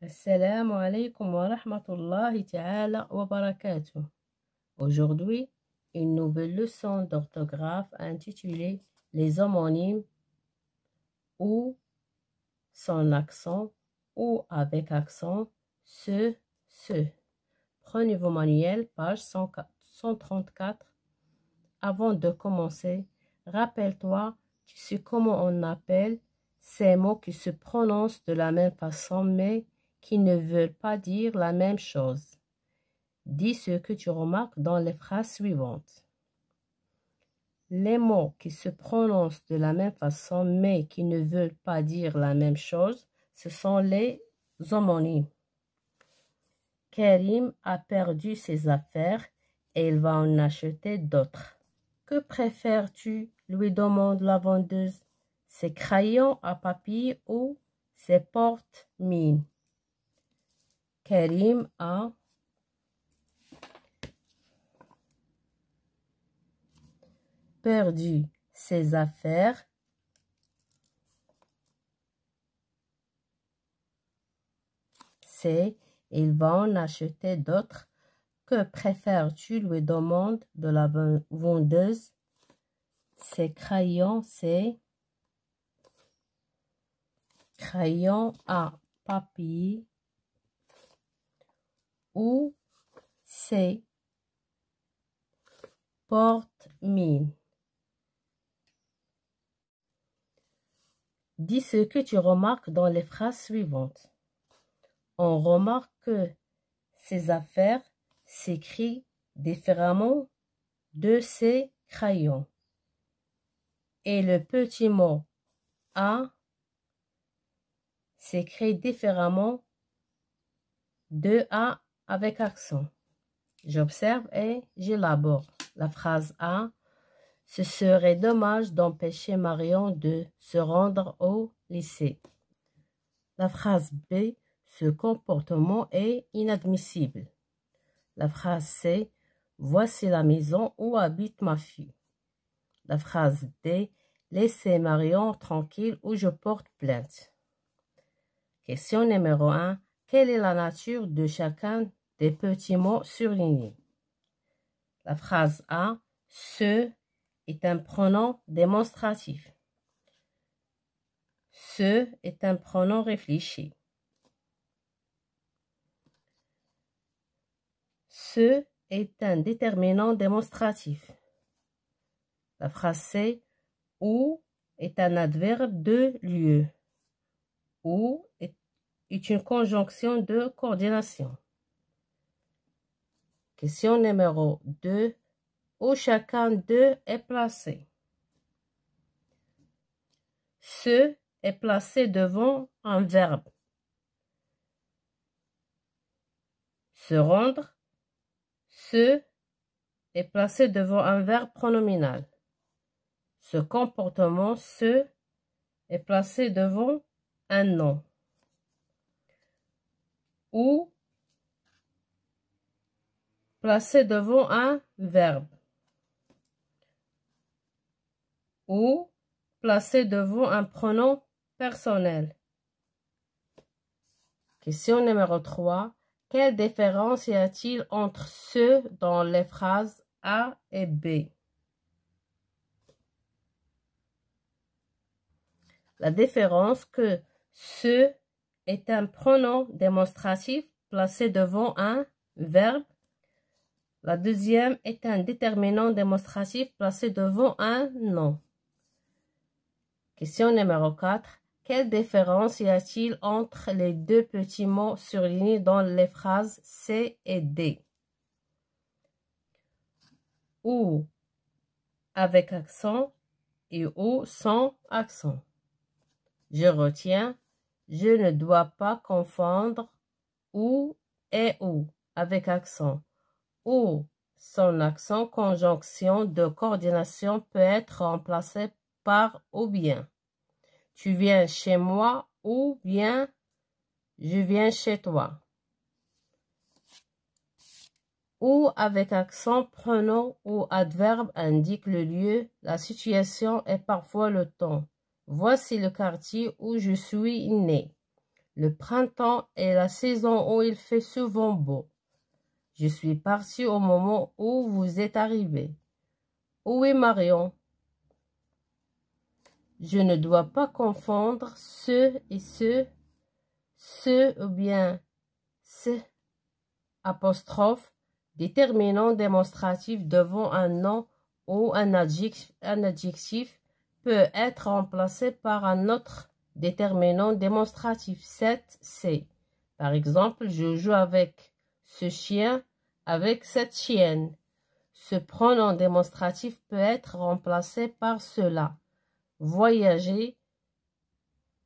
Assalamu alaikum wa rahmatullahi ta'ala wa barakatuh. Aujourd'hui, une nouvelle leçon d'orthographe intitulée Les homonymes ou sans accent ou avec accent, ce. Prenez vos manuels, page 134. Avant de commencer, rappelle-toi, tu sais comment on appelle ces mots qui se prononcent de la même façon mais qui ne veulent pas dire la même chose. Dis ce que tu remarques dans les phrases suivantes. Les mots qui se prononcent de la même façon mais qui ne veulent pas dire la même chose, ce sont les homonymes. Karim a perdu ses affaires et il va en acheter d'autres. Que préfères-tu? Lui demande la vendeuse. Ses crayons à papier ou ses porte-mines? Karim a perdu ses affaires il va en acheter d'autres. Que préfères-tu? Lui demande de la vendeuse. Ses crayons, crayons à papier ou ses porte-mines. Dis ce que tu remarques dans les phrases suivantes. On remarque que ces affaires s'écrivent différemment de ces crayons. Et le petit mot « a » s'écrit différemment de « a » avec accent. J'observe et j'élabore. La phrase A. Ce serait dommage d'empêcher Marion de se rendre au lycée. La phrase B. Ce comportement est inadmissible. La phrase C. Voici la maison où habite ma fille. La phrase D. Laissez Marion tranquille ou je porte plainte. Question numéro 1. Quelle est la nature de chacun des petits mots surlignés? La phrase A. Ce est un pronom démonstratif. Ce est un pronom réfléchi. Ce est un déterminant démonstratif. La phrase C. Où est un adverbe de lieu. Où est une conjonction de coordination. Question numéro 2. Où chacun d'eux est placé. Ce est placé devant un verbe. Se rendre. Ce est placé devant un verbe pronominal. Ce comportement, ce, est placé devant un nom. Ou placé devant un verbe. Ou placé devant un pronom personnel. Question numéro 3. Quelle différence y a-t-il entre ce dans les phrases A et B? La différence que ce est un pronom démonstratif placé devant un verbe. La deuxième est un déterminant démonstratif placé devant un nom. Question numéro 4. Quelle différence y a-t-il entre les deux petits mots surlignés dans les phrases C et D? Ou avec accent et ou sans accent. Je retiens, je ne dois pas confondre ou et ou avec accent. Ou sans accent, conjonction de coordination peut être remplacée par ou bien. Tu viens chez moi ou bien je viens chez toi. Ou avec accent, pronom ou adverbe indique le lieu, la situation et parfois le temps. Voici le quartier où je suis né. Le printemps est la saison où il fait souvent beau. Je suis partie au moment où vous êtes arrivé. Où est Marion? Je ne dois pas confondre ce et ce ou bien ce apostrophe déterminant démonstratif devant un nom ou un adjectif peut être remplacé par un autre déterminant démonstratif. C'est. Par exemple, je joue avec ce chien, avec cette chienne. Ce pronom démonstratif peut être remplacé par cela. Voyager,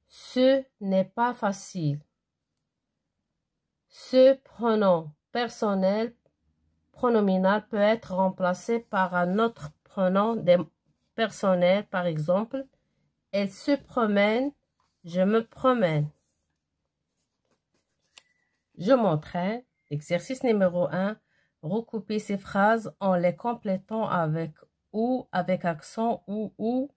ce n'est pas facile. Ce pronom personnel pronominal peut être remplacé par un autre pronom personnel, par exemple, elle se promène, je me promène. Je m'entraîne. Exercice numéro 1. Recoupez ces phrases en les complétant avec ou, avec accent ou.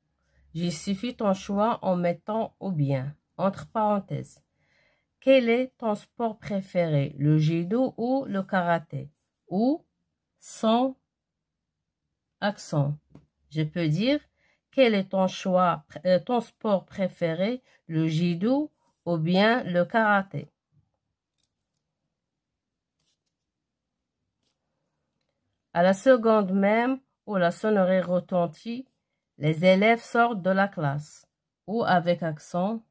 Justifie ton choix en mettant ou bien, entre parenthèses. Quel est ton sport préféré, le judo ou le karaté? Ou, sans accent. Je peux dire, quel est ton choix, ton sport préféré, le judo ou bien le karaté? À la seconde même où la sonnerie retentit, les élèves sortent de la classe. Ou avec accent.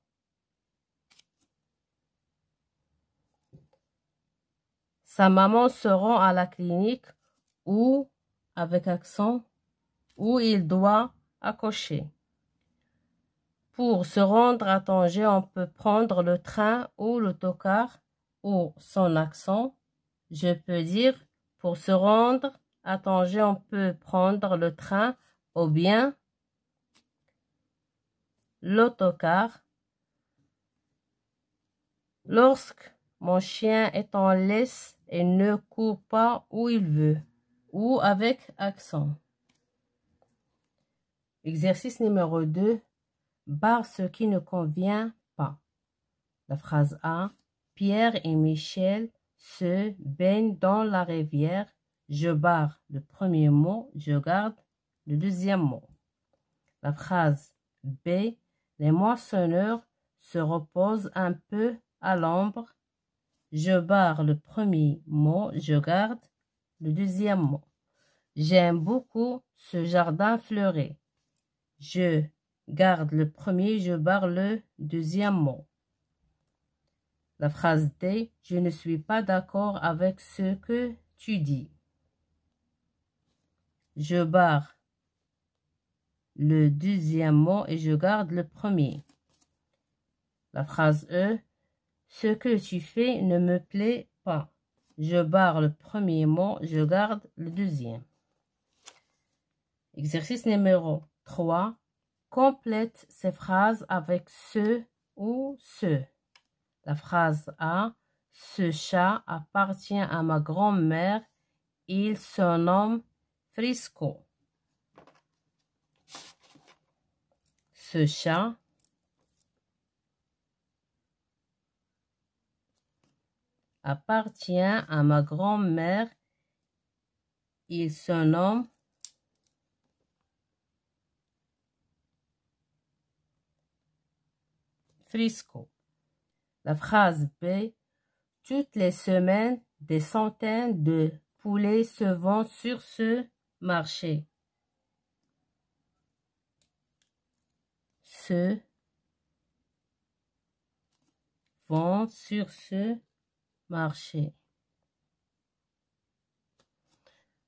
Sa maman se rend à la clinique. Ou avec accent. Où il doit accoucher. Pour se rendre à Tanger, on peut prendre le train ou l'autocar ou son accent. Je peux dire, pour se rendre à Tanger, on peut prendre le train ou bien l'autocar. Lorsque mon chien est en laisse et ne court pas où il veut, ou avec accent. Exercice numéro 2. Barre ce qui ne convient pas. La phrase A. Pierre et Michel se baignent dans la rivière. Je barre le premier mot, je garde le deuxième mot. La phrase B. Les moissonneurs se reposent un peu à l'ombre. Je barre le premier mot, je garde le deuxième mot. J'aime beaucoup ce jardin fleuri. Je garde le premier, je barre le deuxième mot. La phrase D. Je ne suis pas d'accord avec ce que tu dis. Je barre le deuxième mot et je garde le premier. La phrase E. Ce que tu fais ne me plaît pas. Je barre le premier mot, je garde le deuxième. Exercice numéro 3. Complète ces phrases avec ce ou ce. La phrase A. Ce chat appartient à ma grand-mère. Il se nomme Frisco. Ce chat appartient à ma grand-mère. Il se nomme Frisco. La phrase B. Toutes les semaines, des centaines de poulets se vendent sur ce marché. Se vendent sur ce marché.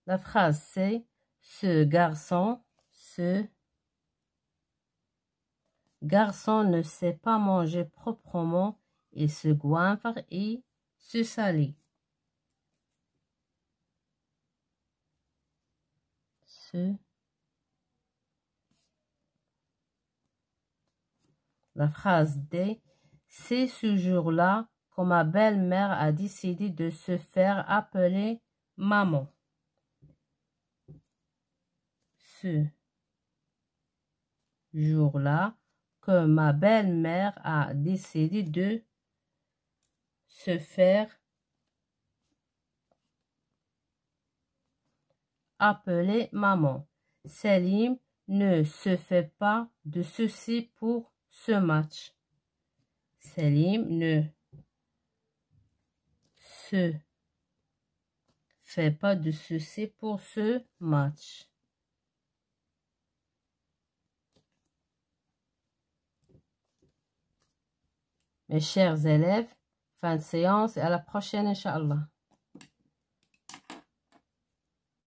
La phrase C. Ce garçon ne sait pas manger proprement, il se goinfre et se salit. La phrase D. C'est ce jour-là que ma belle-mère a décidé de se faire appeler maman. Ce jour-là que ma belle-mère a décidé de se faire appeler maman. Selim ne se fait pas de soucis pour ce match. Selim ne se fait pas de soucis pour ce match. Mes chers élèves, fin de séance et à la prochaine, Inch'Allah.